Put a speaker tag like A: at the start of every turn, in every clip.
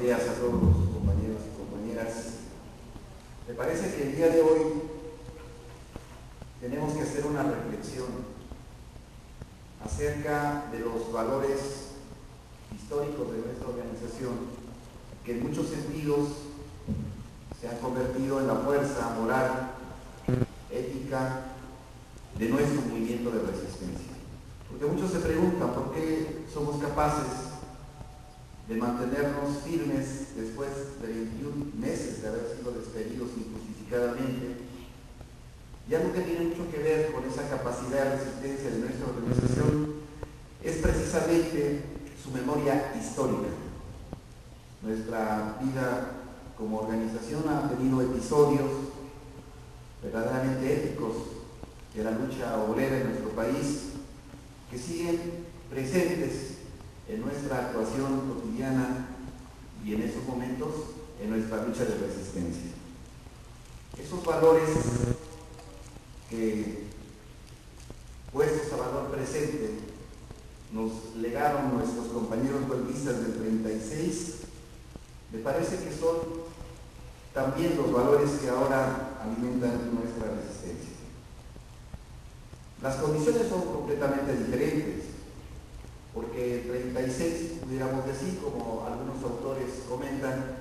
A: días a todos los compañeros y compañeras. Me parece que el día de hoy tenemos que hacer una reflexión acerca de los valores históricos de nuestra organización, que en muchos sentidos se han convertido en la fuerza moral, ética de nuestro movimiento de resistencia. Porque muchos se preguntan por qué somos capaces de mantenernos firmes después de 21 meses de haber sido despedidos injustificadamente. Y algo que tiene mucho que ver con esa capacidad de resistencia de nuestra organización es precisamente su memoria histórica. Nuestra vida como organización ha tenido episodios verdaderamente épicos de la lucha obrera en nuestro país que siguen presentes en nuestra actuación cotidiana y en esos momentos en nuestra lucha de resistencia. Esos valores que, puestos a valor presente, nos legaron nuestros compañeros golpistas del 36, me parece que son también los valores que ahora alimentan nuestra resistencia. Las condiciones son completamente diferentes, porque el 36, pudiéramos decir, como algunos autores comentan,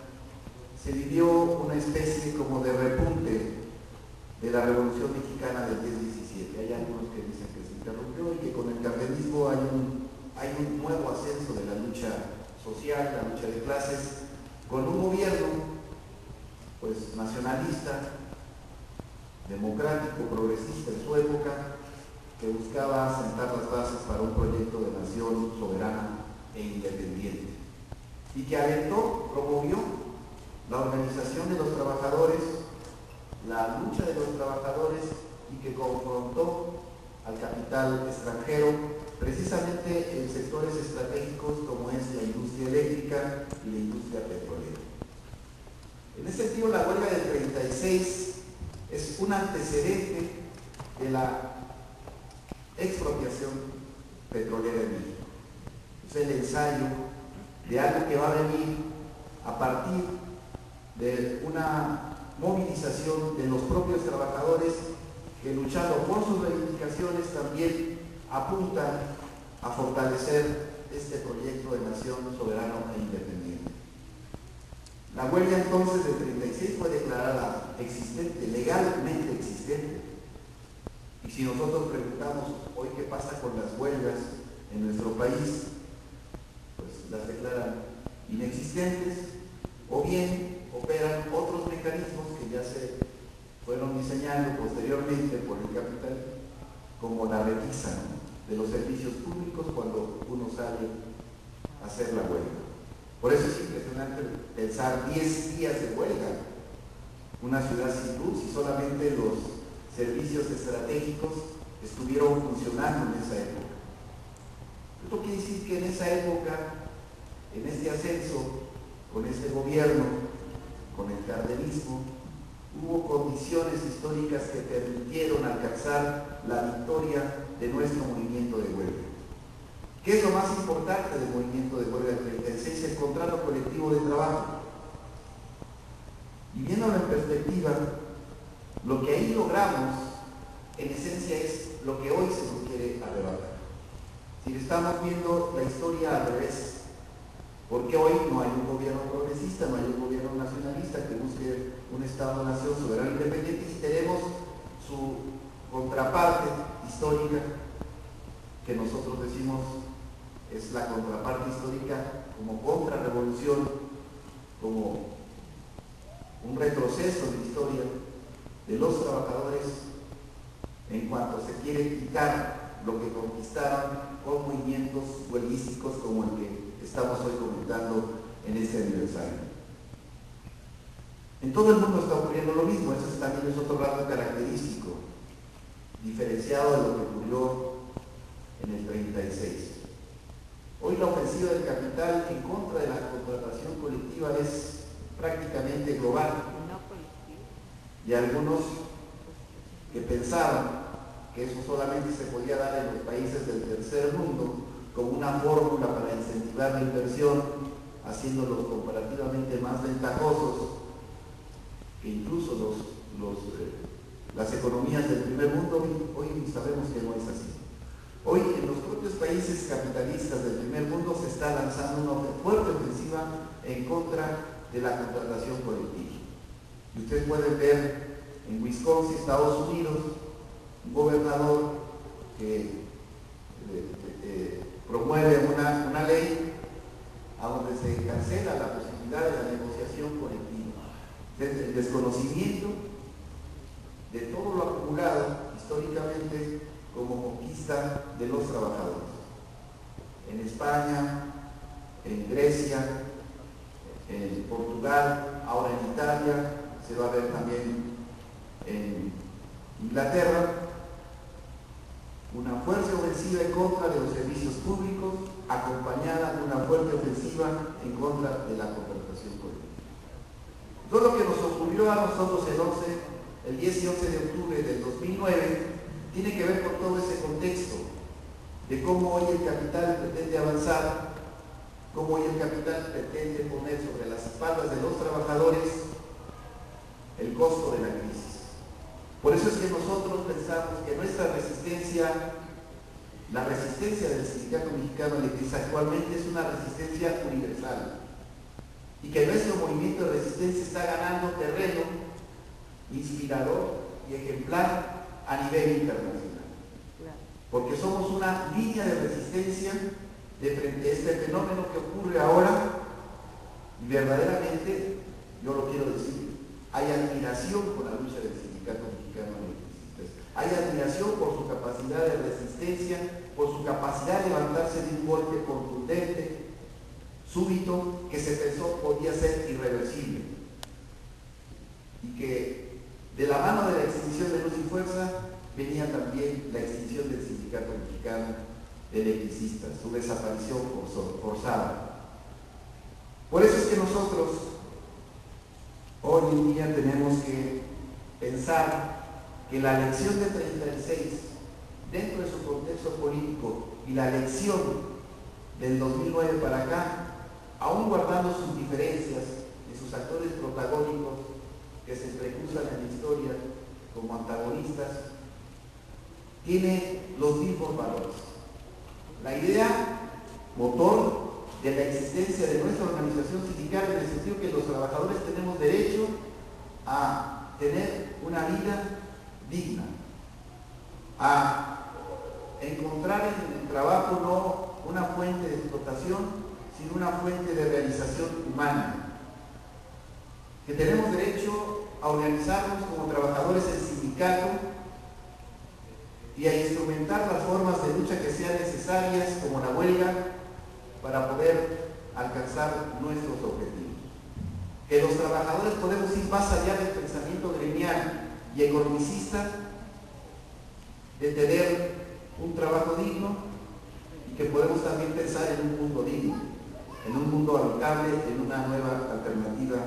A: se vivió una especie como de repunte de la Revolución Mexicana del 10-17. Hay algunos que dicen que se interrumpió y que con el cardenismo hay un nuevo ascenso de la lucha social, la lucha de clases, con un gobierno pues nacionalista, democrático, progresista en su época, que buscaba sentar las bases para un proyecto de nación soberana e independiente, y que alentó, promovió la organización de los trabajadores, la lucha de los trabajadores, y que confrontó al capital extranjero, precisamente en sectores estratégicos como es la industria eléctrica y la industria petrolera. En ese sentido, la huelga del 36 es un antecedente de la expropiación petrolera en México. Es el ensayo de algo que va a venir a partir de una movilización de los propios trabajadores que, luchando por sus reivindicaciones, también apuntan a fortalecer este proyecto de nación soberano e independiente. La huelga entonces del 36 fue declarada existente, legalmente existente. Y si nosotros preguntamos hoy qué pasa con las huelgas en nuestro país, pues las declaran inexistentes, o bien operan otros mecanismos que ya se fueron diseñando posteriormente por el capital, como la requisa, ¿no?, de los servicios públicos cuando uno sale a hacer la huelga. Por eso es impresionante pensar 10 días de huelga, una ciudad sin luz, y solamente los servicios estratégicos estuvieron funcionando en esa época. Esto quiere decir que en esa época, en este ascenso, con este gobierno, con el cardenismo, hubo condiciones históricas que permitieron alcanzar la victoria de nuestro movimiento de huelga. ¿Qué es lo más importante del movimiento de huelga del 36? El contrato colectivo de trabajo. Y viéndolo en perspectiva, lo que ahí logramos, en esencia, es lo que hoy se nos quiere arrebatar. Si estamos viendo la historia al revés, porque hoy no hay un gobierno progresista, no hay un gobierno nacionalista que busque un Estado-nación soberano e independiente, y tenemos su contraparte histórica, que nosotros decimos es la contraparte histórica como contrarrevolución, como un retroceso en la historia de los trabajadores en cuanto se quiere quitar lo que conquistaron con movimientos huelguísticos como el que estamos hoy comentando en este aniversario. En todo el mundo está ocurriendo lo mismo. Eso también es otro rasgo característico, diferenciado de lo que ocurrió en el 36. Hoy la ofensiva del capital en contra de la contratación colectiva es prácticamente global. Y algunos que pensaban que eso solamente se podía dar en los países del tercer mundo como una fórmula para incentivar la inversión, haciéndolos comparativamente más ventajosos que incluso las economías del primer mundo. Hoy sabemos que no es así. Hoy en los propios países capitalistas del primer mundo se está lanzando una fuerte ofensiva en contra de la contratación colectiva. Y ustedes pueden ver en Wisconsin, Estados Unidos, un gobernador que promueve una ley a donde se cancela la posibilidad de la negociación colectiva. Desde el desconocimiento de todo lo acumulado históricamente como conquista de los trabajadores. En España, en Grecia, en Portugal, ahora en Italia, se va a ver también en Inglaterra, una fuerte ofensiva en contra de los servicios públicos, acompañada de una fuerte ofensiva en contra de la contratación colectiva. Todo lo que nos ocurrió a nosotros el 10 y 11 de octubre del 2009 tiene que ver con todo ese contexto de cómo hoy el capital pretende avanzar, cómo hoy el capital pretende poner sobre las espaldas de los trabajadores el costo de la crisis. Por eso es que nosotros pensamos que nuestra resistencia, la resistencia del Sindicato Mexicano Electricista actualmente es una resistencia universal y que nuestro movimiento de resistencia está ganando terreno inspirador y ejemplar a nivel internacional. Porque somos una línea de resistencia de frente a este fenómeno que ocurre ahora y verdaderamente, yo lo quiero decir, hay admiración por la lucha del Sindicato Mexicano Electricista. Hay admiración por su capacidad de resistencia, por su capacidad de levantarse de un golpe contundente, súbito, que se pensó podía ser irreversible. Y que de la mano de la extinción de Luz y Fuerza venía también la extinción del Sindicato Mexicano de Electricistas, su desaparición forzada. Por eso es que nosotros hoy en día tenemos que pensar que la elección de 36, dentro de su contexto político, y la elección del 2009 para acá, aún guardando sus diferencias y sus actores protagónicos que se entrecruzan en la historia como antagonistas, tiene los mismos valores. La idea motor de la existencia de nuestra organización sindical, en el sentido que los trabajadores tenemos derecho a tener una vida digna, a encontrar en el trabajo no una fuente de explotación, sino una fuente de realización humana, que tenemos derecho a organizarnos como trabajadores en sindicato y a instrumentar las formas de lucha que sean necesarias, como la huelga, para poder alcanzar nuestros objetivos. Que los trabajadores podemos ir más allá del pensamiento gremial y economicista, de tener un trabajo digno, y que podemos también pensar en un mundo digno, en un mundo habitable, en una nueva alternativa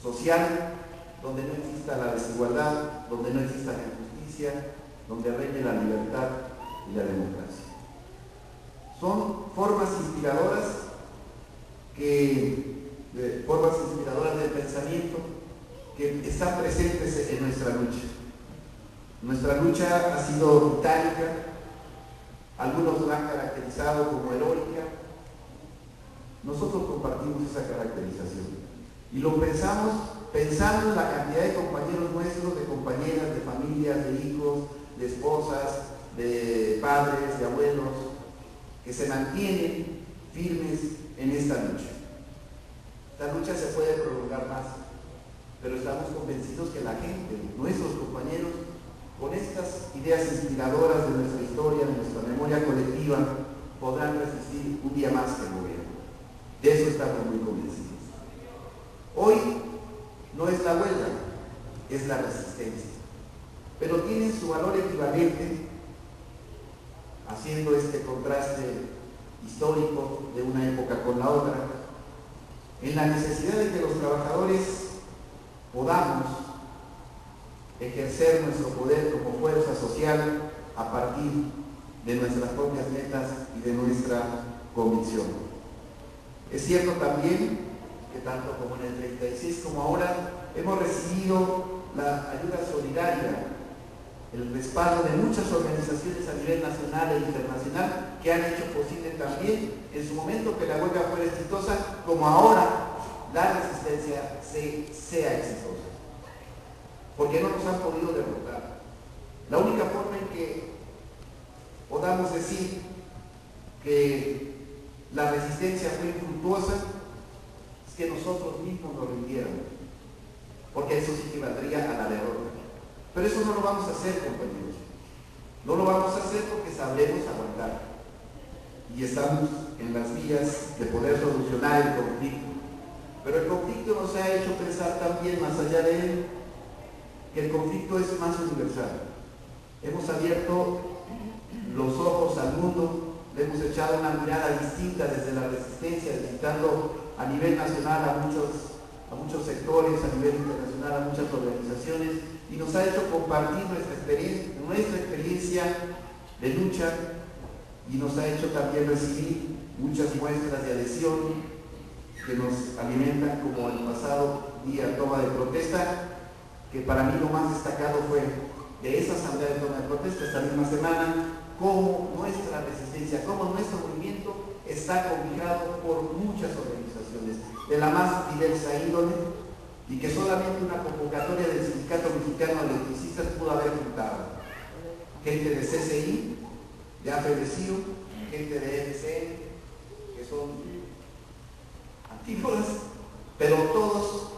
A: social, donde no exista la desigualdad, donde no exista la injusticia, donde reine la libertad y la democracia. Son formas inspiradoras del pensamiento que están presentes en nuestra lucha. Nuestra lucha ha sido titánica, algunos la han caracterizado como heroica. Nosotros compartimos esa caracterización y lo pensamos pensando en la cantidad de compañeros nuestros, de compañeras, de familias, de hijos, de esposas, de padres, de abuelos, que se mantienen firmes en esta lucha. Esta lucha se puede prolongar más, pero estamos convencidos que la gente, nuestros compañeros, con estas ideas inspiradoras de nuestra historia, de nuestra memoria colectiva, podrán resistir un día más que el gobierno. De eso estamos muy convencidos. Hoy no es la huelga, es la resistencia, pero tiene su valor equivalente, haciendo este contraste histórico de una época con la otra, en la necesidad de que los trabajadores podamos ejercer nuestro poder como fuerza social a partir de nuestras propias metas y de nuestra convicción. Es cierto también que tanto como en el 36 como ahora hemos recibido la ayuda solidaria, el respaldo de muchas organizaciones a nivel nacional e internacional que han hecho posible también en su momento que la huelga fuera exitosa, como ahora la resistencia sea exitosa. Porque no nos han podido derrotar. La única forma en que podamos decir que la resistencia fue infructuosa es que nosotros mismos nos rindiéramos, porque eso sí que valdría a la derrota. Pero eso no lo vamos a hacer, compañeros. No lo vamos a hacer porque sabremos aguantar y estamos en las vías de poder solucionar el conflicto. Pero el conflicto nos ha hecho pensar también, más allá de él, que el conflicto es más universal. Hemos abierto los ojos al mundo, le hemos echado una mirada distinta desde la resistencia, visitando a nivel nacional a muchos sectores, a nivel internacional a muchas organizaciones, y nos ha hecho compartir nuestra experiencia de lucha, y nos ha hecho también recibir muchas muestras de adhesión que nos alimentan, como el pasado día toma de protesta, que para mí lo más destacado fue de esa asamblea de toma de protesta esta misma semana, cómo nuestra resistencia, cómo nuestro movimiento está cobijado por muchas organizaciones de la más diversa índole, y que solamente una convocatoria del Sindicato Mexicano de Electricistas pudo haber juntado. Gente de CCI, de AFEDECIO, gente de EDC, que son antípodas, pero todos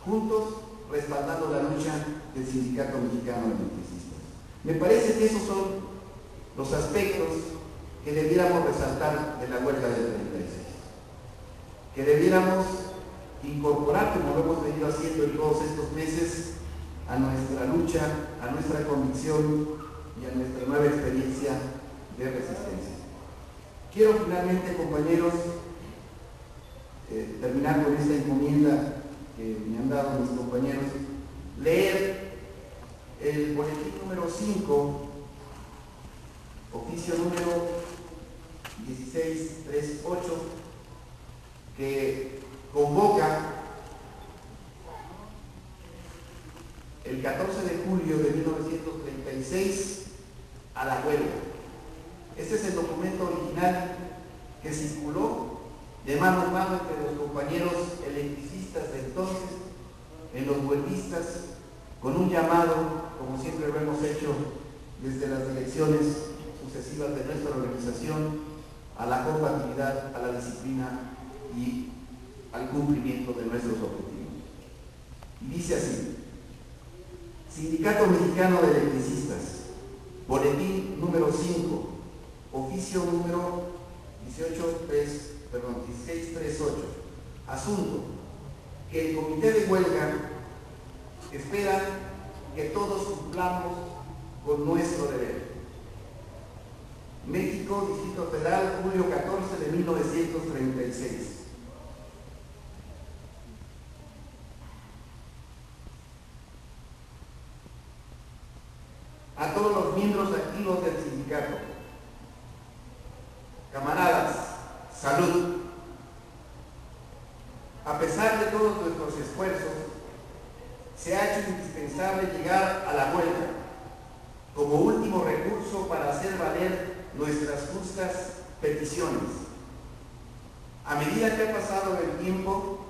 A: juntos respaldando la lucha del Sindicato Mexicano de Electricistas. Me parece que esos son los aspectos que debiéramos resaltar de la huelga del 36, que debiéramos incorporar, como lo hemos venido haciendo en todos estos meses, a nuestra lucha, a nuestra convicción y a nuestra nueva experiencia de resistencia. Quiero finalmente, compañeros, terminar con esta encomienda que me han dado mis compañeros, leer el boletín número 5, oficio número 1638, que convoca el 14 de julio de 1936 a la huelga. Este es el documento original que circuló de mano en mano entre los compañeros electricistas de entonces, en los huelguistas, con un llamado, como siempre lo hemos hecho desde las direcciones sucesivas de nuestra organización, a la combatividad, a la disciplina y al cumplimiento de nuestros objetivos. Y dice así: Sindicato Mexicano de Electricistas, boletín número 5, oficio número 1638. Asunto: que el comité de huelga espera que todos cumplamos con nuestro deber. México, Distrito Federal, julio 14 de 1936. A todos los miembros activos del sindicato: camaradas, salud. A pesar de todos nuestros esfuerzos, se ha hecho indispensable llegar a la huelga como último recurso para hacer valer nuestras justas peticiones. A medida que ha pasado el tiempo,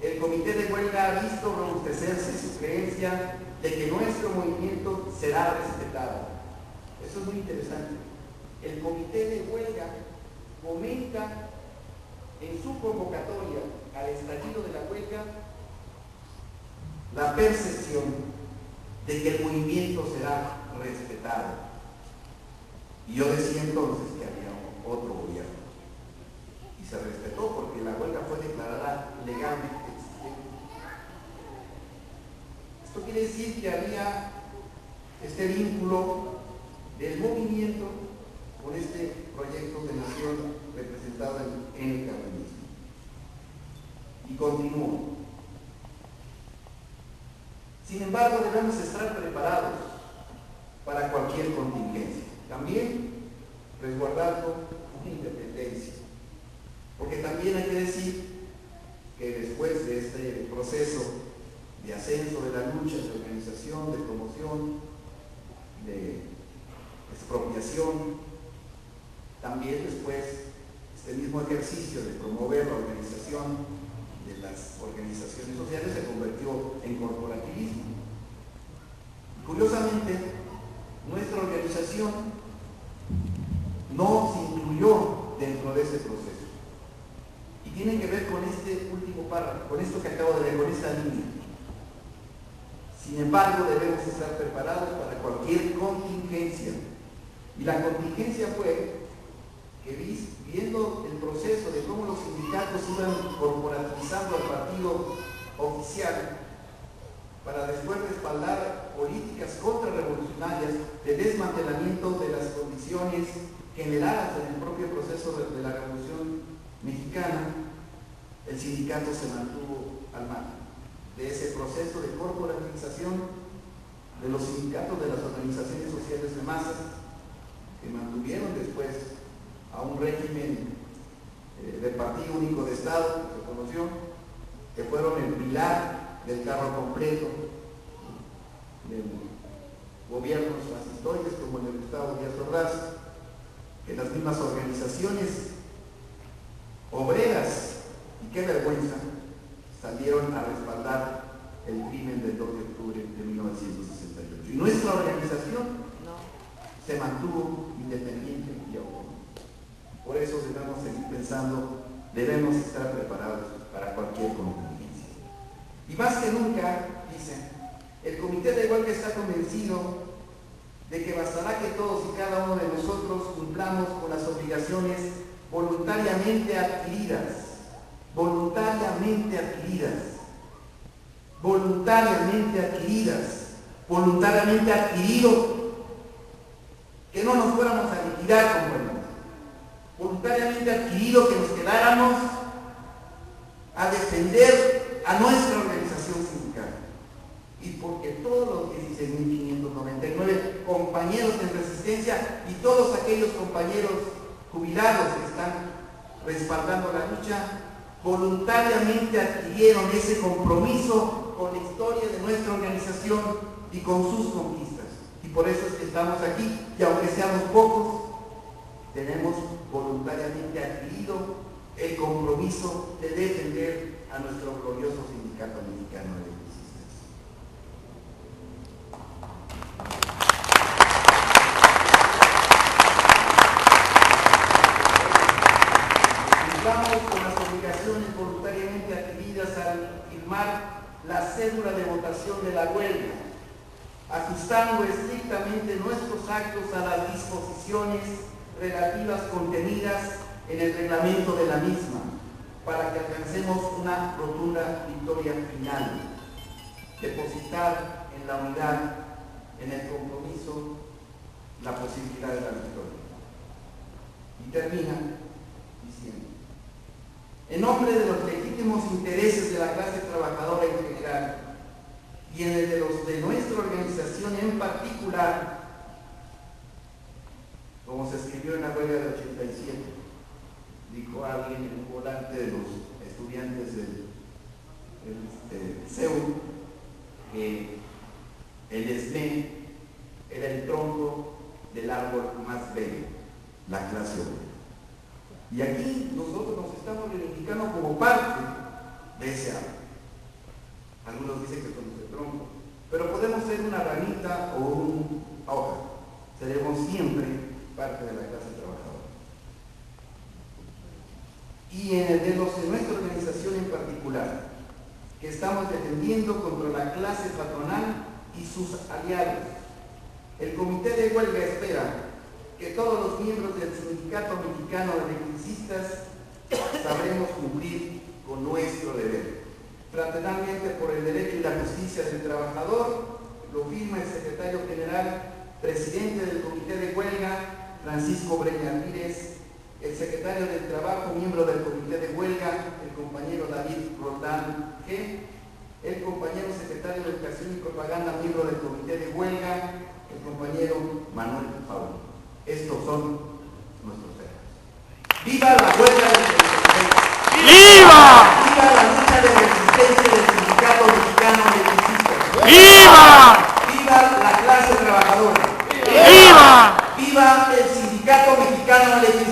A: el comité de huelga ha visto robustecerse su creencia de que nuestro movimiento será respetado. Eso es muy interesante. El comité de huelga comenta en su convocatoria al estallido de la huelga la percepción de que el movimiento será respetado. Y yo decía entonces que había otro gobierno. Y se respetó porque la huelga fue declarada legalmente existente. Esto quiere decir que había este vínculo del movimiento con este proyecto de nación representado en el cardenismo. Y continuó: sin embargo, debemos estar preparados para cualquier contingencia, también resguardando una independencia, porque Porque también hay que decir que después de este proceso de ascenso de la lucha, de organización, de promoción, de expropiación, también después este mismo ejercicio de promover la organización de las organizaciones sociales se convirtió en corporativismo. Y curiosamente, nuestra organización no se incluyó dentro de ese proceso. Y tiene que ver con este último párrafo, con esto que acabo de leer, con esta línea. Sin embargo, debemos estar preparados para cualquier contingencia. Y la contingencia fue que viendo el proceso de cómo los sindicatos iban corporativizando al partido oficial para después respaldar políticas contrarrevolucionarias de desmantelamiento de las condiciones generadas en el propio proceso de la Revolución Mexicana, el sindicato se mantuvo al margen de ese proceso de corporativización de los sindicatos, de las organizaciones sociales de masas, que mantuvieron después a un régimen de partido único de Estado, que se conoció, que fueron el pilar del carro completo de gobiernos fascistoides como el de Gustavo Díaz Ordaz, que las mismas organizaciones obreras, y qué vergüenza, salieron a respaldar el crimen del 2 de octubre de 1968. Y nuestra organización se mantuvo independiente y autónoma. Por eso debemos seguir pensando, debemos estar preparados para cualquier contingencia. Y más que nunca, dicen, el Comité de Huelga está convencido de que bastará que todos y cada uno de nosotros cumplamos con las obligaciones voluntariamente adquiridas, voluntariamente adquirido, que no nos fuéramos a liquidar, compañeros, voluntariamente adquirido, que nos quedáramos a defender a nuestra organización sindical. Y porque todos los 16.599 compañeros en resistencia y todos aquellos compañeros jubilados que están respaldando la lucha, voluntariamente adquirieron ese compromiso con la historia de nuestra organización y con sus conquistas. Y por eso es que estamos aquí, y aunque seamos pocos, tenemos voluntariamente adquirido el compromiso de defender a nuestro glorioso sindicato mexicano de resistencia. Cumplamos con las obligaciones voluntariamente adquiridas al firmar la cédula de votación de la huelga, ajustando estrictamente nuestros actos a las disposiciones relativas contenidas en el reglamento de la misma, para que alcancemos una rotunda victoria final. Depositar en la unidad, en el compromiso, la posibilidad de la victoria. Y termina diciendo: en nombre de los legítimos intereses de la clase trabajadora en general y en el de los de nuestra organización en particular, como se escribió en la huelga del 87, dijo alguien en un volante de los estudiantes del CEU, que el SNE era el tronco del árbol más bello, la clase obrera. Y aquí nosotros nos estamos reivindicando como parte de ese árbol. Algunos dicen que somos el tronco, pero podemos ser una ramita o una hoja. Seremos siempre parte de la clase trabajadora. Y en el de nuestra organización en particular, que estamos defendiendo contra la clase patronal y sus aliados. El Comité de Huelga espera que todos los miembros del Sindicato Mexicano de Electricistas sabremos cumplir con nuestro deber. Fraternalmente por el derecho y la justicia del trabajador, lo firma el secretario general, presidente del Comité de Huelga, Francisco Breña Pírez, el secretario del Trabajo, miembro del Comité de Huelga, el compañero David Roldán G., el compañero secretario de Educación y Propaganda, miembro del Comité de Huelga, el compañero Manuel Paulo. Estos son nuestros héroes. ¡Viva la huelga del 36!
B: ¡Viva!
A: ¡Viva la clase trabajadora!
B: ¡Viva!
A: ¡Viva el Sindicato Mexicano de Electricidad!